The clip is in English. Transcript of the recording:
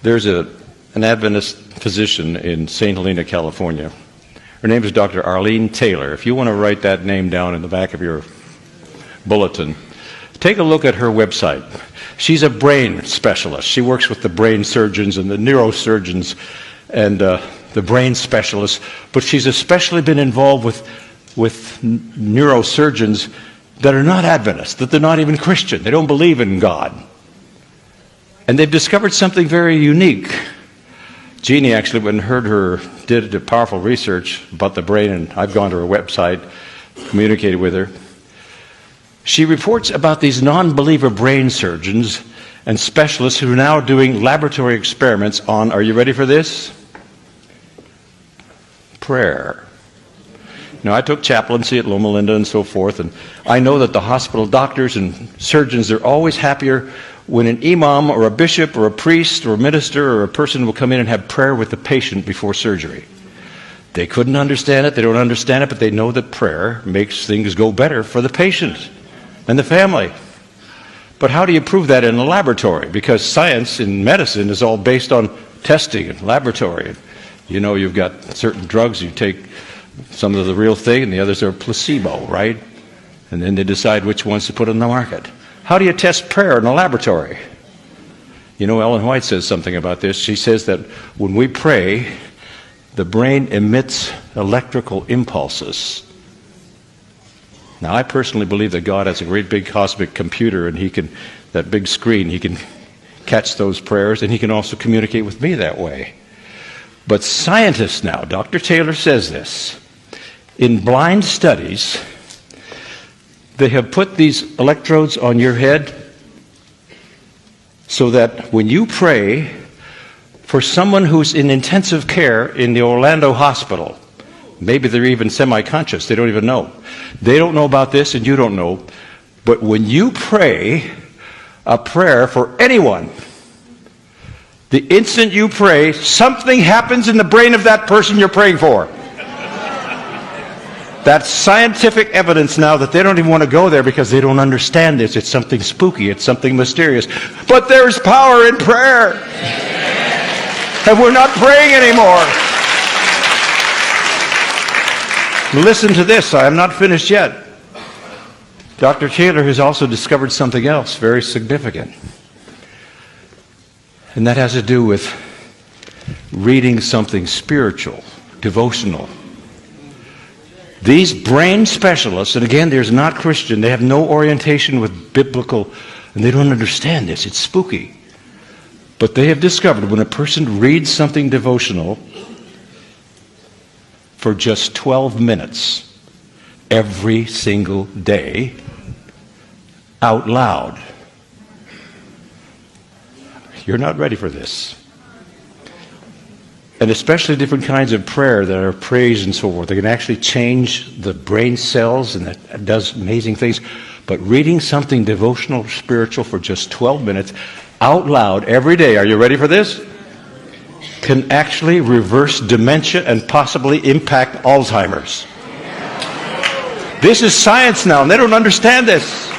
There's an Adventist physician in St. Helena, California. Her name is Dr. Arlene Taylor. If you want to write that name down in the back of your bulletin, take a look at her website. She's a brain specialist. She works with the brain surgeons and the neurosurgeons and the brain specialists, but she's especially been involved with neurosurgeons that are not Adventists, that they're not even Christian. They don't believe in God. And they've discovered something very unique. Jeannie actually, when heard her, did a powerful research about the brain, and I've gone to her website, communicated with her. She reports about these non-believer brain surgeons and specialists who are now doing laboratory experiments on, are you ready for this? Prayer. Now, I took chaplaincy at Loma Linda and so forth, and I know that the hospital doctors and surgeons are always happier when an imam or a bishop or a priest or a minister or a person will come in and have prayer with the patient before surgery. They couldn't understand it, they don't understand it, but they know that prayer makes things go better for the patient and the family. But how do you prove that in a laboratory? Because science in medicine is all based on testing and laboratory. You know, you've got certain drugs, you take some of the real thing and the others are placebo, right? And then they decide which ones to put on the market. How do you test prayer in a laboratory? You know, Ellen White says something about this. She says that when we pray, the brain emits electrical impulses. Now, I personally believe that God has a great big cosmic computer, and he can, that big screen, he can catch those prayers, and he can also communicate with me that way. But scientists now, Dr. Taylor says this, in blind studies, they have put these electrodes on your head so that when you pray for someone who's in intensive care in the Orlando hospital, maybe they're even semi-conscious, they don't even know. They don't know about this and you don't know. But when you pray a prayer for anyone, the instant you pray, something happens in the brain of that person you're praying for. That's scientific evidence now that they don't even want to go there because they don't understand this. It's something spooky. It's something mysterious. But there's power in prayer. And we're not praying anymore. Listen to this. I am not finished yet. Dr. Taylor has also discovered something else very significant. And that has to do with reading something spiritual, devotional. These brain specialists, and again, they're not Christian, they have no orientation with biblical, and they don't understand this. It's spooky. But they have discovered when a person reads something devotional for just 12 minutes every single day out loud. You're not ready for this. And especially different kinds of prayer that are praise and so forth. They can actually change the brain cells, and that does amazing things. But reading something devotional, spiritual for just 12 minutes out loud every day, are you ready for this? Can actually reverse dementia and possibly impact Alzheimer's. This is science now, and they don't understand this.